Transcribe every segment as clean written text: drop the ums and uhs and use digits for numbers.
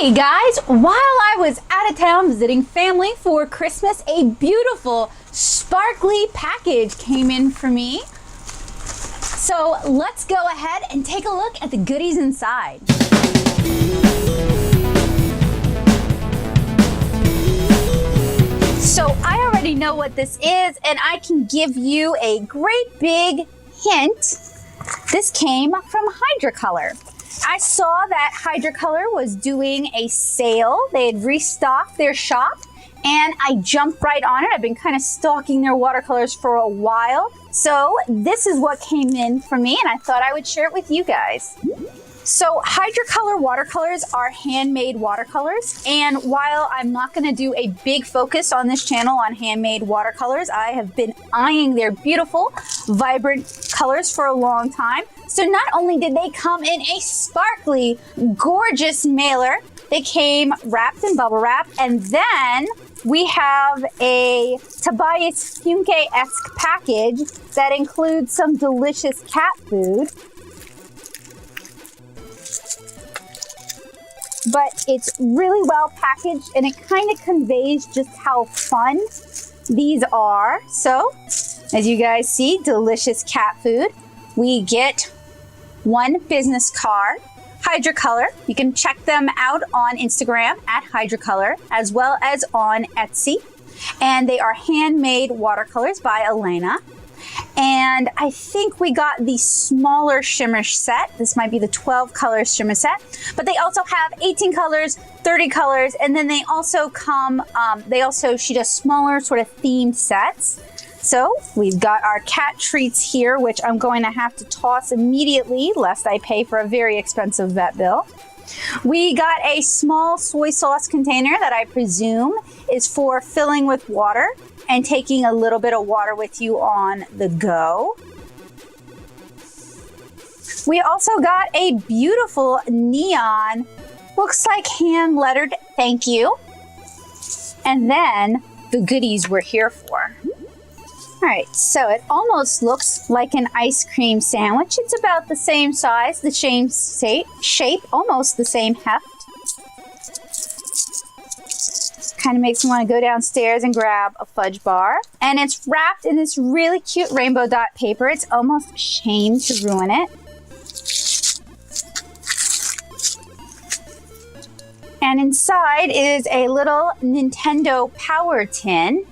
Hey guys, while I was out of town visiting family for Christmas, a beautiful sparkly package came in for me. So let's go ahead and take a look at the goodies inside. So I already know what this is, and I can give you a great big hint. This came from Hydracolour. I saw that Hydracolour was doing a sale. They had restocked their shop, and I jumped right on it. I've been kind of stalking their watercolors for a while. So this is what came in for me, and I thought I would share it with you guys. So Hydracolour watercolors are handmade watercolors, and while I'm not going to do a big focus on this channel on handmade watercolors, I have been eyeing their beautiful, vibrant colors for a long time. So not only did they come in a sparkly, gorgeous mailer, they came wrapped in bubble wrap, and then we have a Tobias Funke-esque package that includes some delicious cat food. But it's really well packaged, and it kind of conveys just how fun these are. So, as you guys see, delicious cat food. We get one business card, Hydracolour. You can check them out on Instagram at Hydracolour, as well as on Etsy. And they are handmade watercolors by Elena. And I think we got the smaller shimmer set. This might be the 12 color shimmer set, but they also have 18 colors, 30 colors, and then they also come, she does smaller sort of themed sets. So we've got our cat treats here, which I'm going to have to toss immediately lest I pay for a very expensive vet bill. We got a small soy sauce container that I presume is for filling with water and taking a little bit of water with you on the go. We also got a beautiful neon, looks like hand lettered thank you. And then the goodies we're here for. All right, so it almost looks like an ice cream sandwich. It's about the same size, the same shape, almost the same heft. Kind of makes me want to go downstairs and grab a fudge bar. And it's wrapped in this really cute rainbow dot paper. It's almost a shame to ruin it. And inside is a little Nintendo power tin.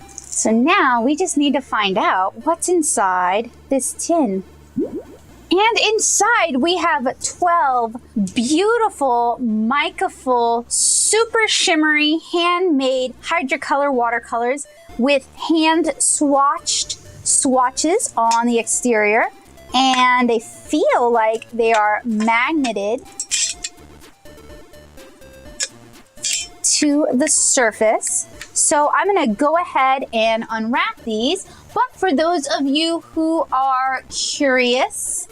So now we just need to find out what's inside this tin. And inside we have 12 beautiful, mica-full, super shimmery, handmade Hydracolour watercolors with hand swatches on the exterior. And they feel like they are magneted to the surface. So I'm going to go ahead and unwrap these. But for those of you who are curious,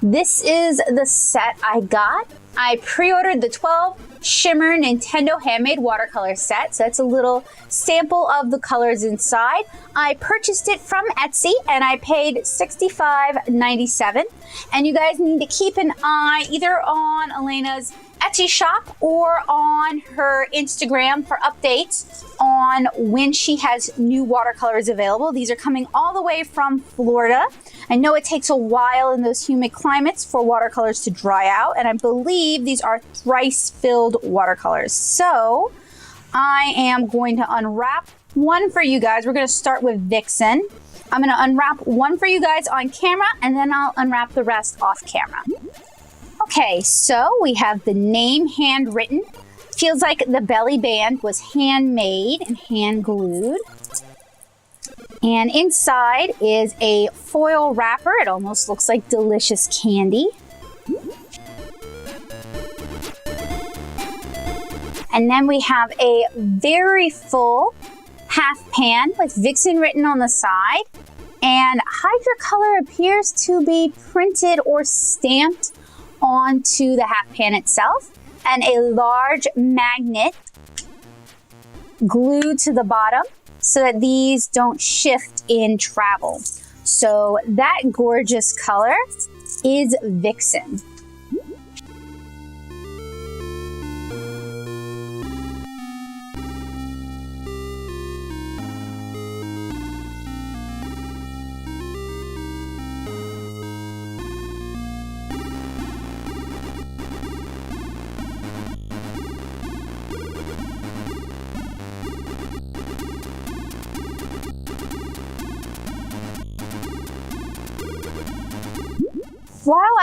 this is the set I got. I pre-ordered the 12 Shimmer Nintendo handmade watercolor set. So that's a little sample of the colors inside. I purchased it from Etsy and I paid $65.97. And you guys need to keep an eye either on Elena's Etsy shop or on her Instagram for updates on when she has new watercolors available. These are coming all the way from Florida. I know it takes a while in those humid climates for watercolors to dry out, and I believe these are thrice filled watercolors. So I am going to unwrap one for you guys. We're going to start with Vixen. I'm going to unwrap one for you guys on camera, and then I'll unwrap the rest off camera. Okay, so we have the name handwritten. Feels like the belly band was handmade and hand glued. And inside is a foil wrapper. It almost looks like delicious candy. And then we have a very full half pan with Vixen written on the side. And Hydracolour appears to be printed or stamped onto the half pan itself, and a large magnet glued to the bottom so that these don't shift in travel. So that gorgeous color is Vixen.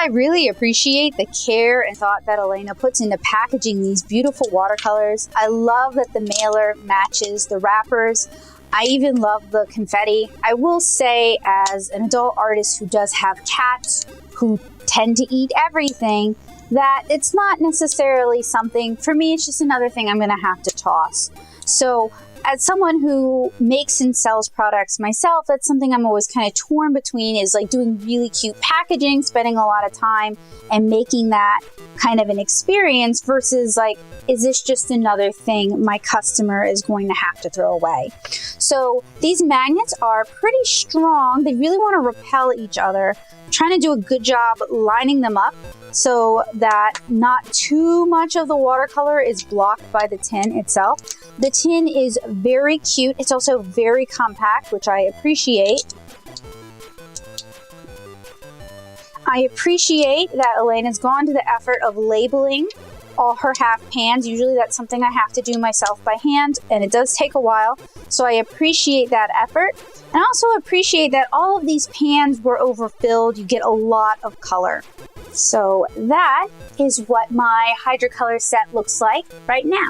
I really appreciate the care and thought that Elena puts into packaging these beautiful watercolors. I love that the mailer matches the wrappers. I even love the confetti. I will say, as an adult artist who does have cats who tend to eat everything, that it's not necessarily something, for me, it's just another thing I'm gonna have to toss. So as someone who makes and sells products myself, that's something I'm always kind of torn between, is like doing really cute packaging, spending a lot of time and making that kind of an experience versus like, is this just another thing my customer is going to have to throw away? So these magnets are pretty strong. They really want to repel each other. I'm trying to do a good job lining them up so that not too much of the watercolor is blocked by the tin itself. The tin is very cute. It's also very compact, which I appreciate. I appreciate that Elena's gone to the effort of labeling all her half pans. Usually that's something I have to do myself by hand, and it does take a while. So I appreciate that effort. And I also appreciate that all of these pans were overfilled. You get a lot of color. So that is what my Hydracolour set looks like right now.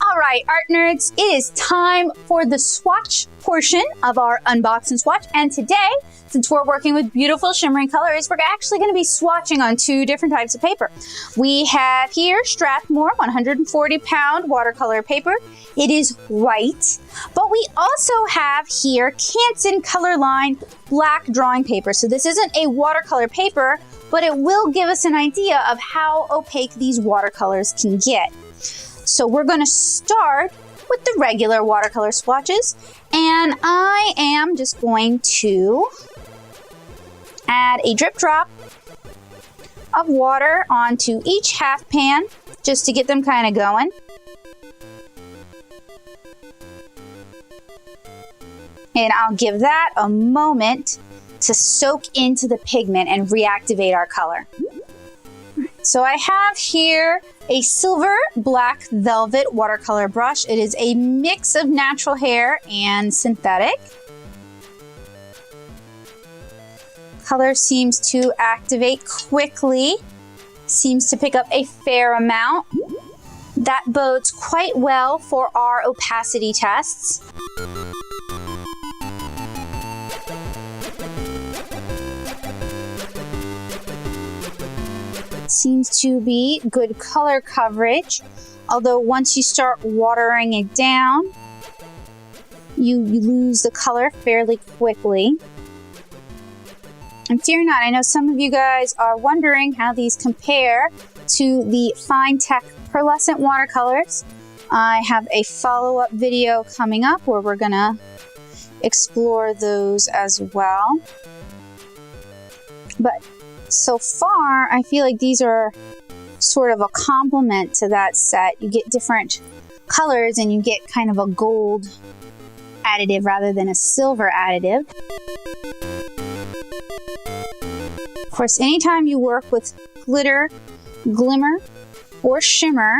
All right, art nerds, it is time for the swatch portion of our unbox and swatch. And today, since we're working with beautiful shimmering colors, we're actually going to be swatching on two different types of paper. We have here Strathmore 140-pound watercolor paper. It is white, but we also have here Canson Colorline black drawing paper. So this isn't a watercolor paper, but it will give us an idea of how opaque these watercolors can get. So we're going to start with the regular watercolor swatches, and I am just going to add a drip drop of water onto each half pan just to get them kind of going. And I'll give that a moment to soak into the pigment and reactivate our color. So I have here a silver black velvet watercolor brush. It is a mix of natural hair and synthetic. Color seems to activate quickly, seems to pick up a fair amount. That bodes quite well for our opacity tests. Seems to be good color coverage, although once you start watering it down, you lose the color fairly quickly. And fear not, I know some of you guys are wondering how these compare to the Fine Tech pearlescent watercolors. I have a follow-up video coming up where we're gonna explore those as well. But so far, I feel like these are sort of a complement to that set. You get different colors and you get kind of a gold additive rather than a silver additive. Of course, anytime you work with glitter, glimmer, or shimmer,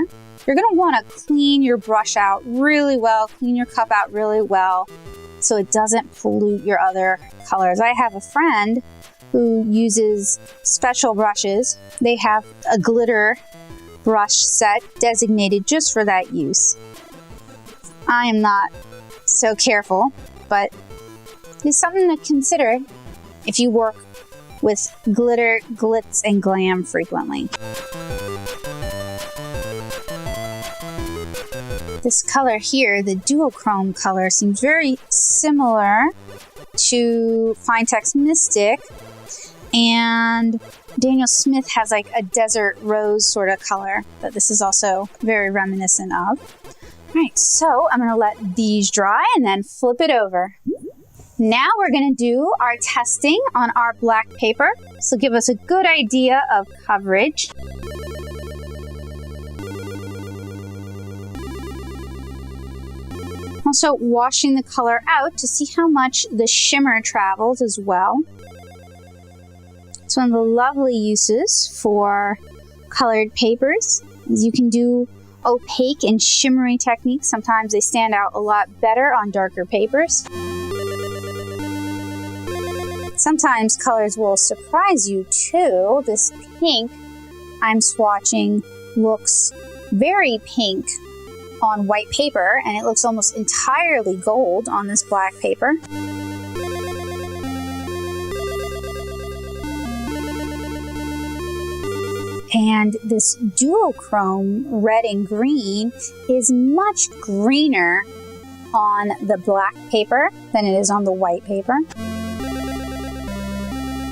you're going to want to clean your brush out really well, clean your cup out really well so it doesn't pollute your other colors. I have a friend who uses special brushes. They have a glitter brush set designated just for that use. I am not so careful, but it's something to consider if you work with glitter, glitz, and glam frequently. This color here, the duochrome color, seems very similar to Fine Tech's Mystic. And Daniel Smith has like a desert rose sort of color that this is also very reminiscent of. All right, so I'm going to let these dry and then flip it over. Now we're going to do our testing on our black paper. This will give us a good idea of coverage. Also washing the color out to see how much the shimmer travels as well. It's one of the lovely uses for colored papers. You can do opaque and shimmery techniques. Sometimes they stand out a lot better on darker papers. Sometimes colors will surprise you too. This pink I'm swatching looks very pink on white paper, and it looks almost entirely gold on this black paper. And this duochrome red and green is much greener on the black paper than it is on the white paper.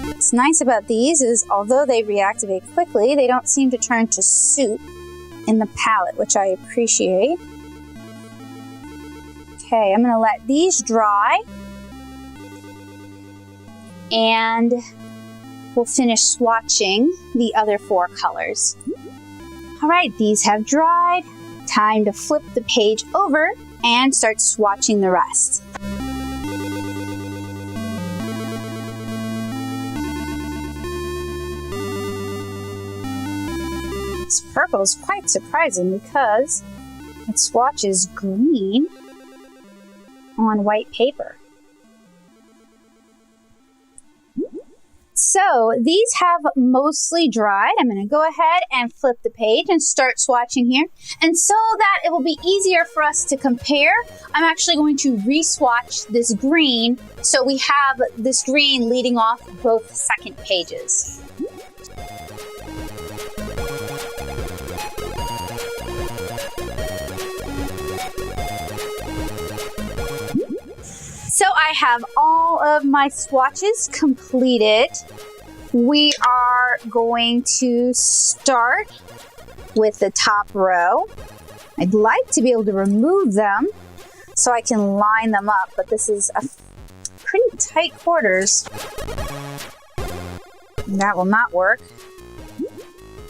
What's nice about these is although they reactivate quickly, they don't seem to turn to soup in the palette, which I appreciate. Okay, I'm going to let these dry and we'll finish swatching the other 4 colors. All right, these have dried. Time to flip the page over and start swatching the rest. This purple is quite surprising because it swatches green on white paper. So these have mostly dried. I'm going to go ahead and flip the page and start swatching here. And so that it will be easier for us to compare, I'm actually going to re-swatch this green so we have this green leading off both second pages. So I have all of my swatches completed. We are going to start with the top row. I'd like to be able to remove them so I can line them up, but this is a pretty tight quarters. That will not work.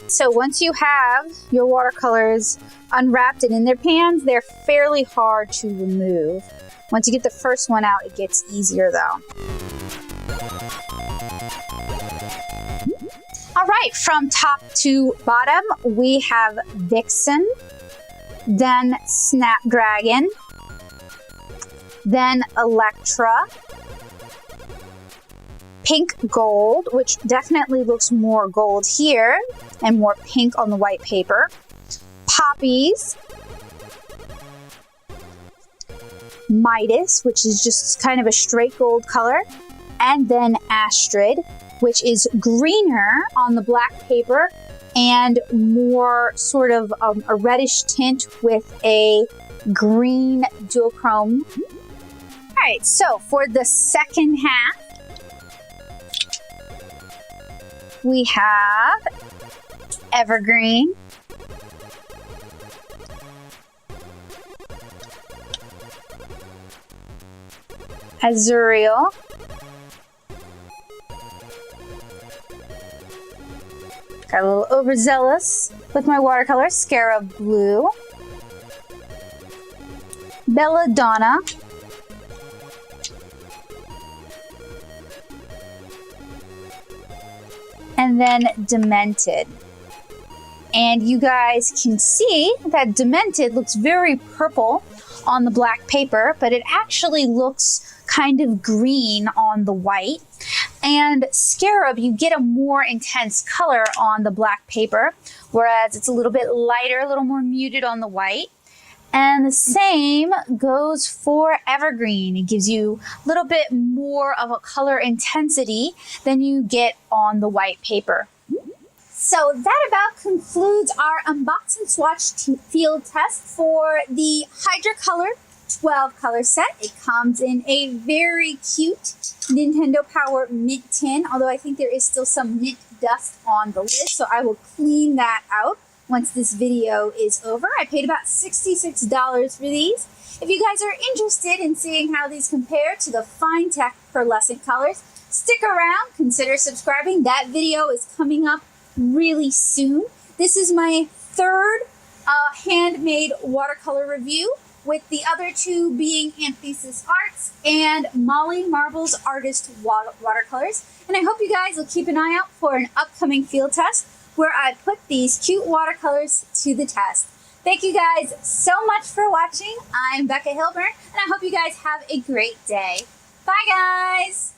So once you have your watercolors unwrapped and in their pans, they're fairly hard to remove. Once you get the first one out, it gets easier though. All right, from top to bottom, we have Vixen, then Snapdragon, then Electra, Pink Gold, which definitely looks more gold here and more pink on the white paper, Poppies, Midas, which is just kind of a straight gold color, and then Astrid, which is greener on the black paper and more sort of a reddish tint with a green duochrome. All right, so for the second half, we have Evergreen, Azurial, got a little overzealous with my watercolor, Scarab Blue, Belladonna, and then Demented. And you guys can see that Demented looks very purple on the black paper, but it actually looks kind of green on the white. And Scarab, you get a more intense color on the black paper, whereas it's a little bit lighter, a little more muted on the white. And the same goes for Evergreen. It gives you a little bit more of a color intensity than you get on the white paper. So that about concludes our unbox and swatch field test for the Hydracolour 12 color set. It comes in a very cute Nintendo Power mint tin, although I think there is still some mint dust on the lid, so I will clean that out once this video is over. I paid about $66 for these. If you guys are interested in seeing how these compare to the Fine Tech pearlescent colors, stick around, consider subscribing. That video is coming up really soon. This is my third handmade watercolor review, with the other two being Anthesis Arts and Molly Marble's Artist Watercolors. And I hope you guys will keep an eye out for an upcoming field test where I put these cute watercolors to the test. Thank you guys so much for watching. I'm Becca Hilburn, and I hope you guys have a great day. Bye, guys!